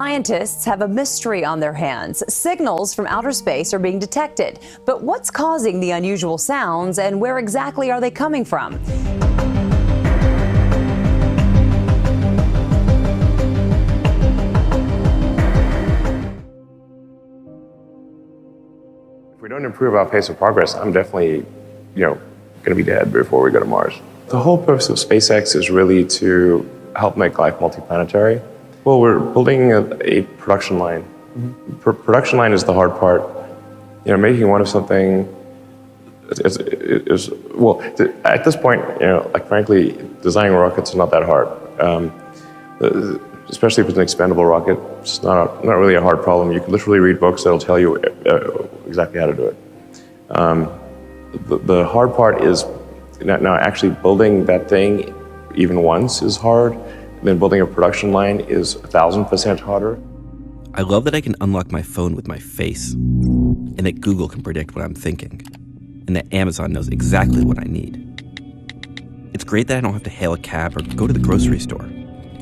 Scientists have a mystery on their hands. Signals from outer space are being detected. But what's causing the unusual sounds, and where exactly are they coming from? If we don't improve our pace of progress, I'm definitely, going to be dead before we go to Mars. The whole purpose of SpaceX is really to help make life multiplanetary. Well, we're building a production line. Production line is the hard part. Making one of something is well, at this point, frankly, designing rockets is not that hard. Especially if it's an expendable rocket, it's not really a hard problem. You can literally read books that'll tell you exactly how to do it. The hard part is now actually building that thing even once is hard. Then building a production line is 1,000% harder. I love that I can unlock my phone with my face, and that Google can predict what I'm thinking, and that Amazon knows exactly what I need. It's great that I don't have to hail a cab or go to the grocery store.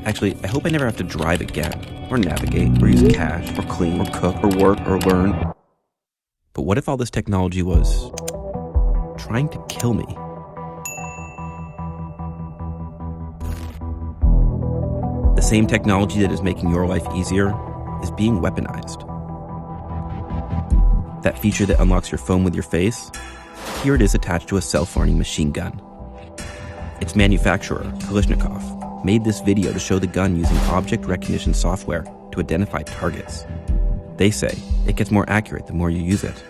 Actually, I hope I never have to drive again, or navigate, or use cash, or clean, or cook, or work, or learn. But what if all this technology was trying to kill me? The same technology that is making your life easier is being weaponized. That feature that unlocks your phone with your face, here it is attached to a self-firing machine gun. Its manufacturer, Kalashnikov, made this video to show the gun using object recognition software to identify targets. They say it gets more accurate the more you use it.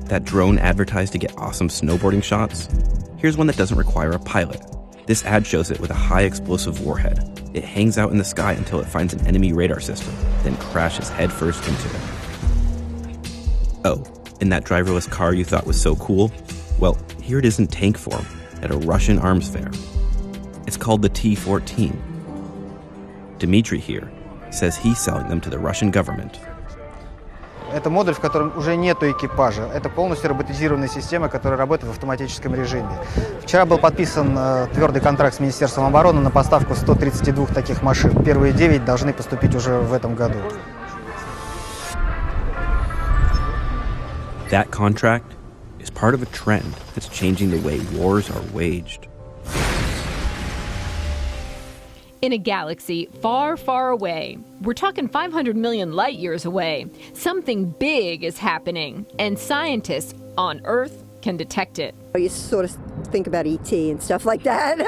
That drone advertised to get awesome snowboarding shots? Here's one that doesn't require a pilot. This ad shows it with a high explosive warhead. It hangs out in the sky until it finds an enemy radar system, then crashes headfirst into it. Oh, and that driverless car you thought was so cool? Well, here it is in tank form at a Russian arms fair. It's called the T-14. Dmitry here says he's selling them to the Russian government. Это модуль, в котором уже нету экипажа. Это полностью роботизированная система, которая работает в автоматическом режиме. Вчера был подписан твердый контракт с Министерством обороны на поставку 132 таких машин. Первые 9 должны поступить уже в этом году. That contract is part of a trend that's changing the way wars are waged. In a galaxy far, far away, we're talking 500 million light years away, something big is happening, and scientists on Earth can detect it. You sort of think about E.T. and stuff like that.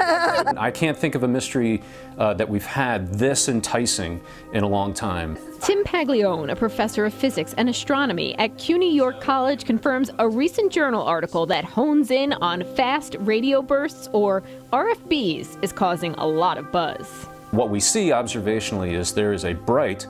I can't think of a mystery that we've had this enticing in a long time. Tim Paglione, a professor of physics and astronomy at CUNY York College, confirms a recent journal article that hones in on fast radio bursts, or RFBs, is causing a lot of buzz. What we see observationally is there is a bright,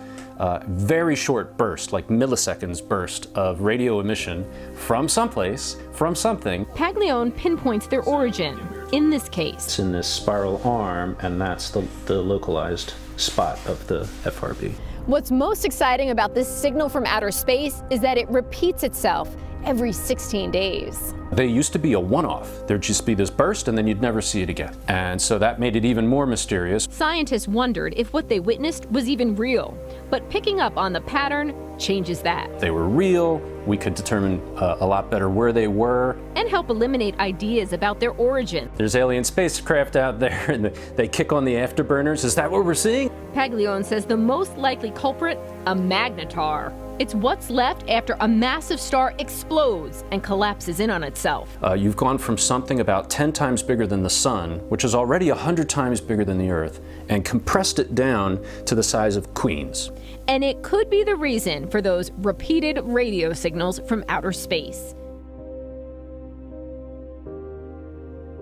very short burst, like milliseconds burst of radio emission from someplace, from something. Paglione pinpoints their origin. In this case, It's in this spiral arm, and that's the localized spot of the FRB. What's most exciting about this signal from outer space is that it repeats itself every 16 days. They used to be a one-off. There'd just be this burst and then you'd never see it again. And so that made it even more mysterious. scientists wondered if what they witnessed was even real, but picking up on the pattern changes that. They were real, we could determine a lot better where they were. And help eliminate ideas about their origin. There's alien spacecraft out there and they kick on the afterburners. Is that what we're seeing? Paglione says the most likely culprit, a magnetar. It's what's left after a massive star explodes and collapses in on itself. You've gone from something about 10 times bigger than the sun, which is already 100 times bigger than the Earth, and compressed it down to the size of Queens. And it could be the reason for those repeated radio signals from outer space.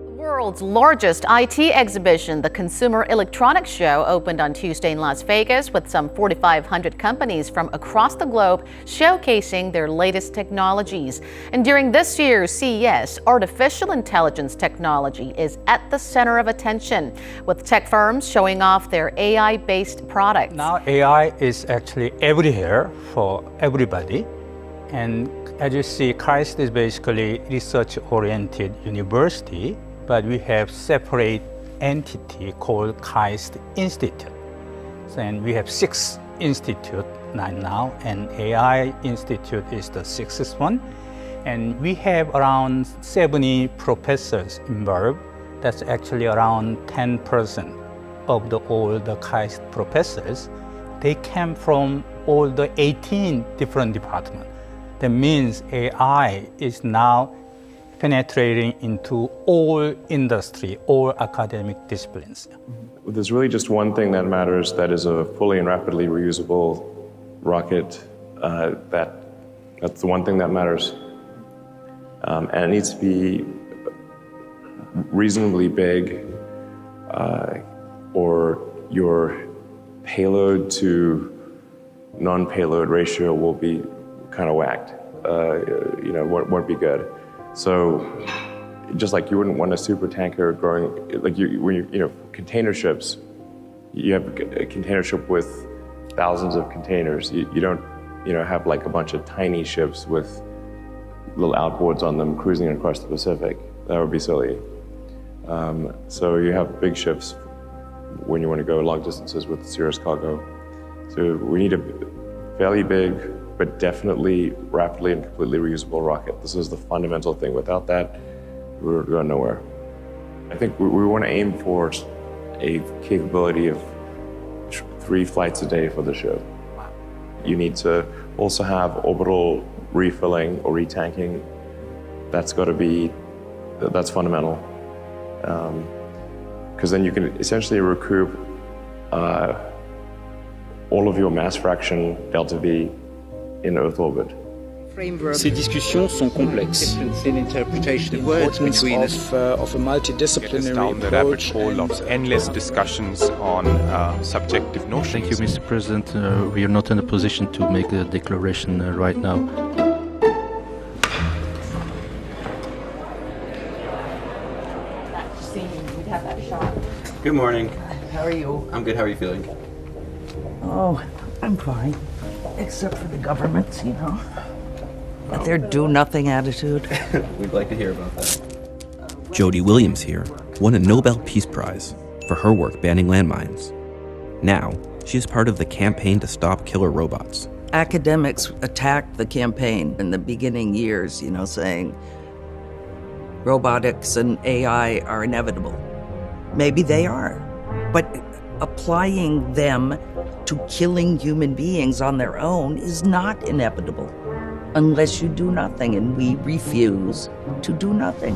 The world's largest IT exhibition, the Consumer Electronics Show, opened on Tuesday in Las Vegas with some 4,500 companies from across the globe showcasing their latest technologies. And during this year's CES, artificial intelligence technology is at the center of attention, with tech firms showing off their AI-based products. Now AI is actually everywhere for everybody. And as you see, KAIST is basically research-oriented university, but we have separate entity called KAIST Institute. And we have 6 institute right now, and AI Institute is the sixth one. And we have around 70 professors involved. That's actually around 10% of all the KAIST professors. They came from all the 18 different departments. That means AI is now penetrating into all industry, all academic disciplines. There's really just one thing that matters, that is a fully and rapidly reusable rocket. That's the one thing that matters. And it needs to be reasonably big, or your payload to non-payload ratio will be kind of whacked. Won't be good. So, just like you wouldn't want a super tanker growing, like container ships, you have a container ship with thousands of containers. You don't, have like a bunch of tiny ships with little outboards on them cruising across the Pacific. That would be silly. So you have big ships when you want to go long distances with serious cargo. So we need a fairly big, but definitely rapidly and completely reusable rocket. This is the fundamental thing. Without that, we're going nowhere. I think we want to aim for a capability of 3 flights a day for the ship. You need to also have orbital refilling or retanking. That's fundamental. Because then you can essentially recoup all of your mass fraction delta V in Earth orbit. Ces discussions sont complexes. The words between us of a multidisciplinary approach of endless discussions on subjective notions. Thank you, Mr. President. We are not in a position to make a declaration right now. Good morning. How are you? I'm good. How are you feeling? Oh, I'm fine. Except for the governments, But their do-nothing attitude. We'd like to hear about that. Jody Williams here won a Nobel Peace Prize for her work banning landmines. Now, she is part of the campaign to stop killer robots. Academics attacked the campaign in the beginning years, saying robotics and AI are inevitable. Maybe they are, but applying them to killing human beings on their own is not inevitable unless you do nothing, and we refuse to do nothing.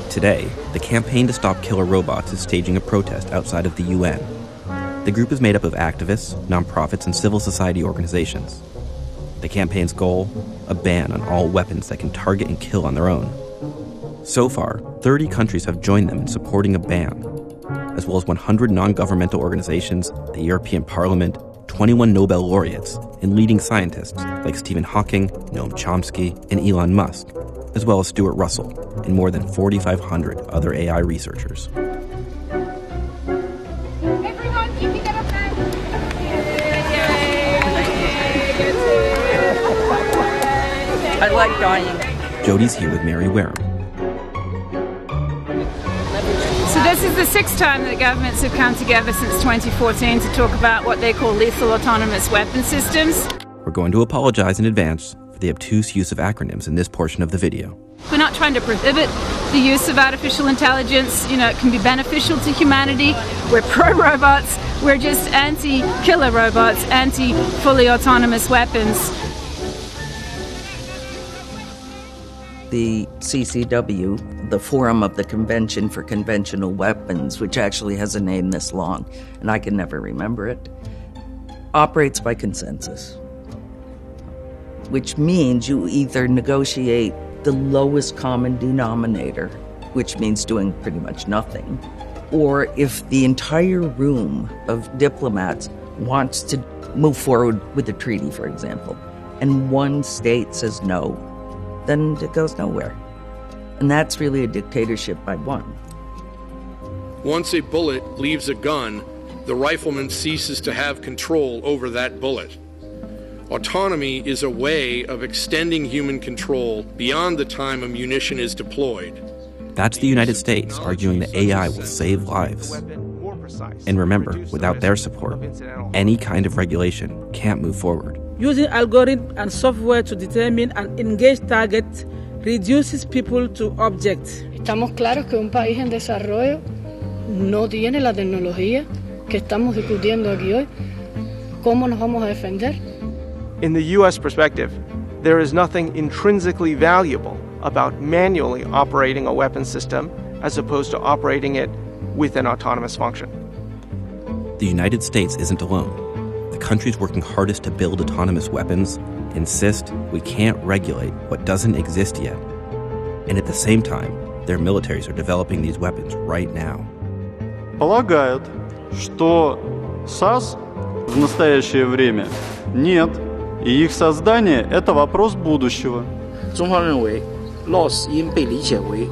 Today, the campaign to stop killer robots is staging a protest outside of the UN. The group is made up of activists, nonprofits, and civil society organizations. The campaign's goal? A ban on all weapons that can target and kill on their own. So far, 30 countries have joined them in supporting a ban, as well as 100 non-governmental organizations, the European Parliament, 21 Nobel laureates, and leading scientists like Stephen Hawking, Noam Chomsky, and Elon Musk, as well as Stuart Russell, and more than 4,500 other AI researchers. Everyone, keep it up now. I like dying. Jody's here with Mary Wareham. So this is the 6th time that governments have come together since 2014 to talk about what they call lethal autonomous weapon systems. We're going to apologize in advance for the obtuse use of acronyms in this portion of the video. We're not trying to prohibit the use of artificial intelligence. It can be beneficial to humanity. We're pro-robots. We're just anti-killer robots, anti-fully autonomous weapons. The CCW, the Forum of the Convention for Conventional Weapons, which actually has a name this long, and I can never remember it, operates by consensus, which means you either negotiate the lowest common denominator, which means doing pretty much nothing, or if the entire room of diplomats wants to move forward with a treaty, for example, and one state says no, then it goes nowhere. And that's really a dictatorship by one. Once a bullet leaves a gun, the rifleman ceases to have control over that bullet. Autonomy is a way of extending human control beyond the time a munition is deployed. That's the United States arguing that AI will save lives. And remember, without their support, any kind of regulation can't move forward. Using algorithm and software to determine and engage targets reduces people to objects. Estamos claros que un país en desarrollo no tiene la tecnología que estamos discutiendo aquí hoy. ¿Cómo nos vamos a defender? In the U.S. perspective, there is nothing intrinsically valuable about manually operating a weapons system as opposed to operating it with an autonomous function. The United States isn't alone. The countries working hardest to build autonomous weapons insist we can't regulate what doesn't exist yet. And at the same time, their militaries are developing these weapons right now. Полагают, что САС в настоящее время нет, и их создание – это вопрос будущего. 中方认为 ，LOS 应被理解为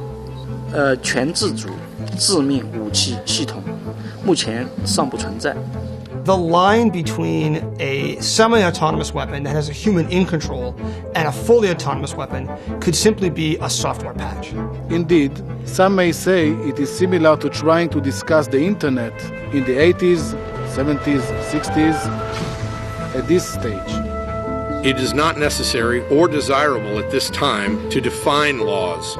全自主致命武器系统，目前尚不存在。 The line between a semi-autonomous weapon that has a human in control and a fully autonomous weapon could simply be a software patch. Indeed, some may say it is similar to trying to discuss the internet in the 80s, 70s, 60s. At this stage, it is not necessary or desirable at this time to define laws.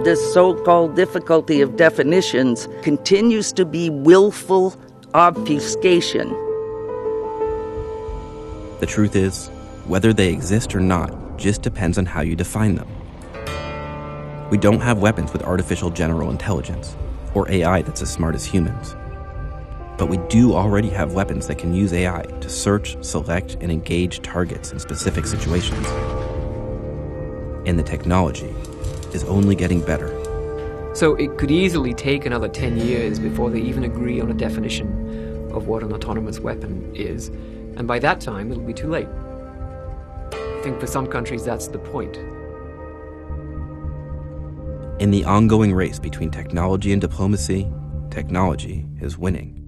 This so-called difficulty of definitions continues to be willful obfuscation. The truth is, whether they exist or not just depends on how you define them. We don't have weapons with artificial general intelligence, or AI that's as smart as humans. But we do already have weapons that can use AI to search, select, and engage targets in specific situations. And the technology is only getting better. So it could easily take another 10 years before they even agree on a definition of what an autonomous weapon is. And by that time, it'll be too late. I think for some countries, that's the point. In the ongoing race between technology and diplomacy, technology is winning.